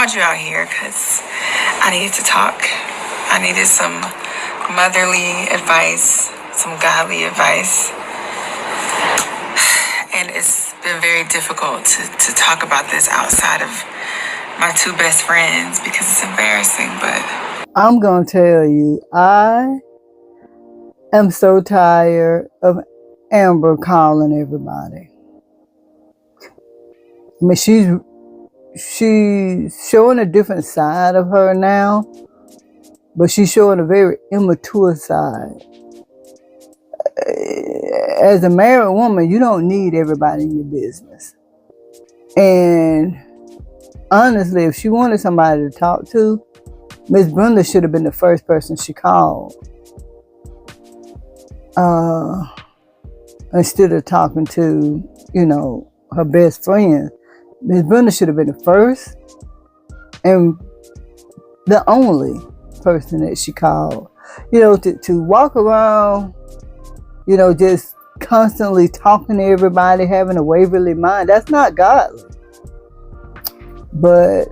called you out here because I needed to talk. I needed some motherly advice, some godly advice. And it's been very difficult to talk about this outside of my two best friends because it's embarrassing, but I'm going to tell you, I am so tired of Amber calling everybody. I mean, she's showing a different side of her now, but she's showing a very immature side. As a married woman, you don't need everybody in your business. And honestly, if she wanted somebody to talk to, Ms Brenda should have been the first person she called. Instead of talking to, her best friend. Ms Brenda should have been the first and the only person that she called. To walk around, just constantly talking to everybody, having a waverly mind, that's not godly. But,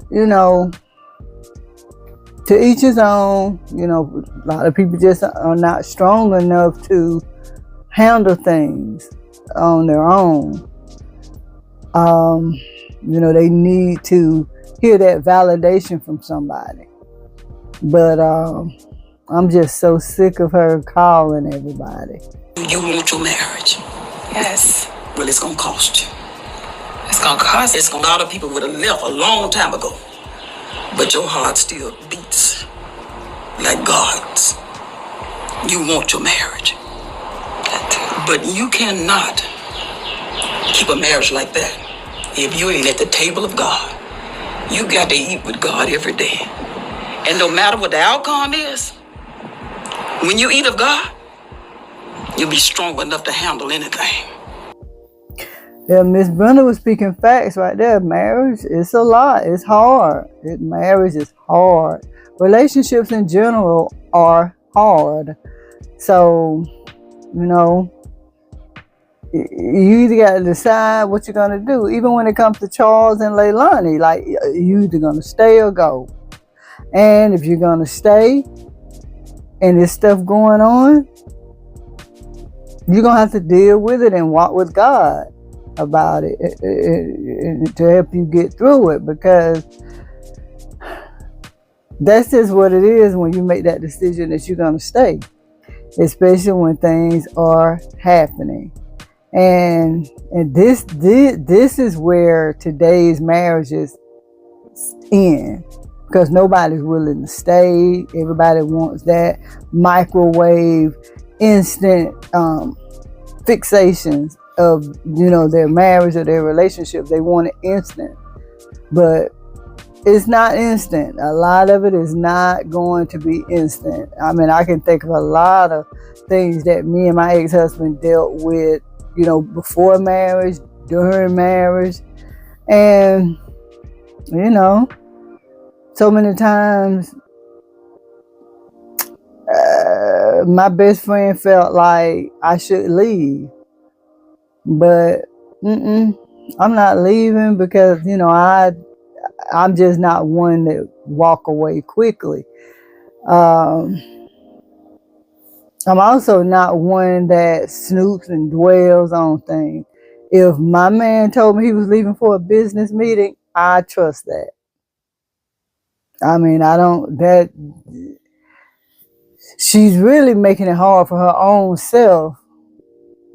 to each his own. A lot of people just are not strong enough to handle things on their own. They need to hear that validation from somebody. But I'm just so sick of her calling everybody. You want your marriage? yes, Well, it's going to cost you. it's going to cost. A lot of people would have left a long time ago, but your heart still beats like God's. You want your marriage, but you cannot keep a marriage like that if you ain't at the table of God. You got to eat with God every day. And no matter what the outcome is, when you eat of God, you'll be strong enough to handle anything. Yeah, Ms Brenda was speaking facts right there. Marriage is a lot. It's hard. Marriage is hard. Relationships in general are hard. So, you either got to decide what you're going to do. Even when it comes to Charles and Leilani, like, you either going to stay or go. And if you're going to stay and there's stuff going on, you're going to have to deal with it and walk with God about it to help you get through it, because that's just what it is when you make that decision that you're going to stay, especially when things are happening. And this is where today's marriages end, because nobody's willing to stay. Everybody wants that microwave, instant fixations of their marriage or their relationship. They want it instant, but it's not instant. A lot of it is not going to be instant. I mean, I can think of a lot of things that me and my ex-husband dealt with, before marriage, during marriage, and so many times my best friend felt like I should leave. But I'm not leaving, because I'm just not one that walk away quickly. I'm also not one that snoops and dwells on things. If my man told me he was leaving for a business meeting, I trust that. I mean, she's really making it hard for her own self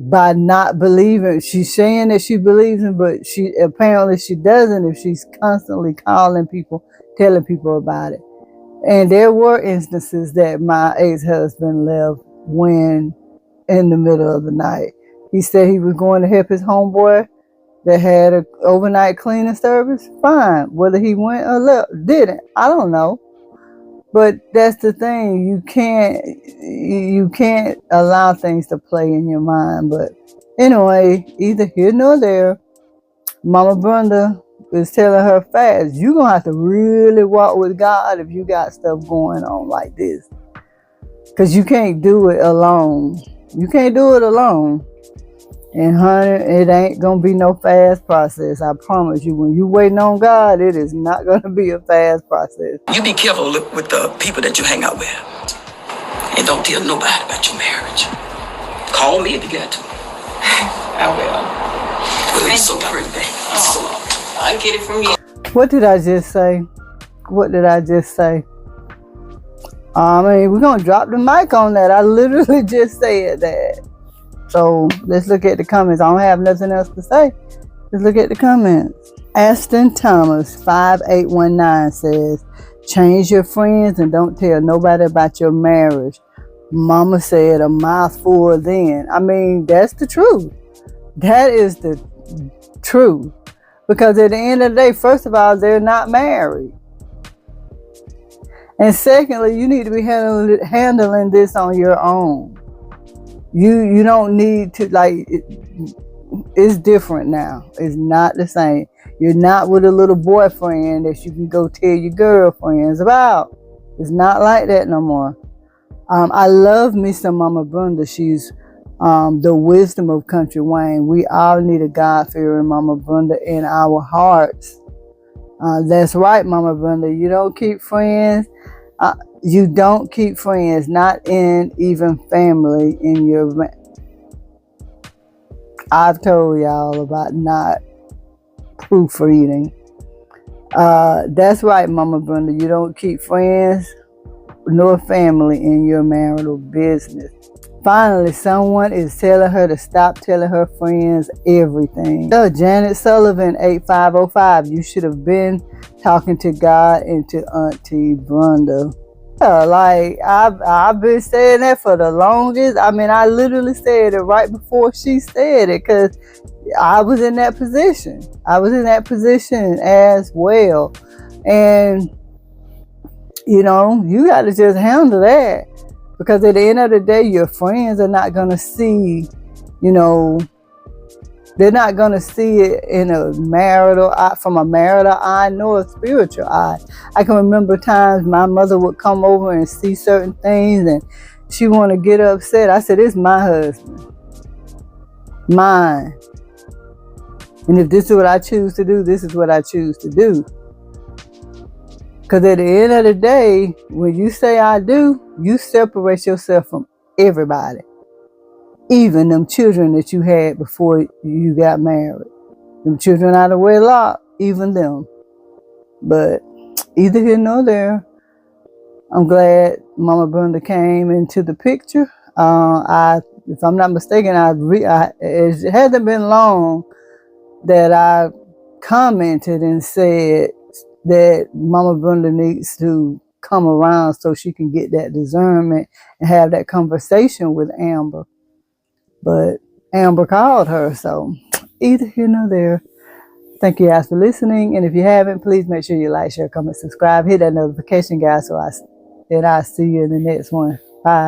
by not believing. She's saying that she believes him, but she doesn't if she's constantly calling people, telling people about it. And there were instances that my ex-husband left when in the middle of the night. He said he was going to help his homeboy that had an overnight cleaning service. Fine. Whether he went or left, didn't, I don't know. But that's the thing. You can't allow things to play in your mind. But anyway, either here nor there, Mama Brenda is telling her fast. You're going to have to really walk with God if you got stuff going on like this. Because you can't do it alone. You can't do it alone. And honey, it ain't gonna be no fast process. I promise you. When you waiting on God, it is not gonna be a fast process. You be careful with the people that you hang out with. And don't tell nobody about your marriage. Call me if you got to. I will. Well, it's so pretty, baby. I'll get it from you. What did I just say? What did I just say? I mean, we're gonna drop the mic on that. I literally just said that. So let's look at the comments. I don't have nothing else to say. Let's look at the comments. Aston Thomas 5819 says, change your friends and don't tell nobody about your marriage. Mama said a mouthful then. I mean, that's the truth. That is the truth. Because at the end of the day, first of all, they're not married. And secondly, you need to be handling this on your own. You don't need to, like, it's different now. It's not the same. You're not with a little boyfriend that you can go tell your girlfriends about. It's not like that no more. I love me some Mama Brenda. She's the wisdom of Kountry Wayne. We all need a God-fearing Mama Brenda in our hearts. That's right, Mama Brenda. You don't keep friends. You don't keep friends, not in even family in your... I've told y'all about not proofreading. That's right, Mama Brenda. You don't keep friends nor family in your marital business. Finally, someone is telling her to stop telling her friends everything. So, Janet Sullivan 8505, you should have been talking to God and to Auntie Brenda. Yeah, like I've been saying that for the longest. I mean, I literally said it right before she said it because I was in that position. I was in that position as well. And, you know, you got to just handle that. Because at the end of the day, your friends are not going to see, you know, they're not going to see it in a marital eye, from a marital eye, nor a spiritual eye. I can remember times my mother would come over and see certain things and she want to get upset. I said, it's my husband. Mine. And if this is what I choose to do, this is what I choose to do. Because at the end of the day, when you say I do, you separate yourself from everybody. Even them children that you had before you got married. Them children out of wedlock, even them. But either here nor there, I'm glad Mama Brenda came into the picture. If I'm not mistaken, it hasn't been long that I commented and said that Mama Brenda needs to come around so she can get that discernment and have that conversation with Amber. But Amber called her, so either here nor there. Thank you guys for listening. And if you haven't, please make sure you like, share, comment, subscribe, hit that notification, guys, so I'll see you in the next one. Bye.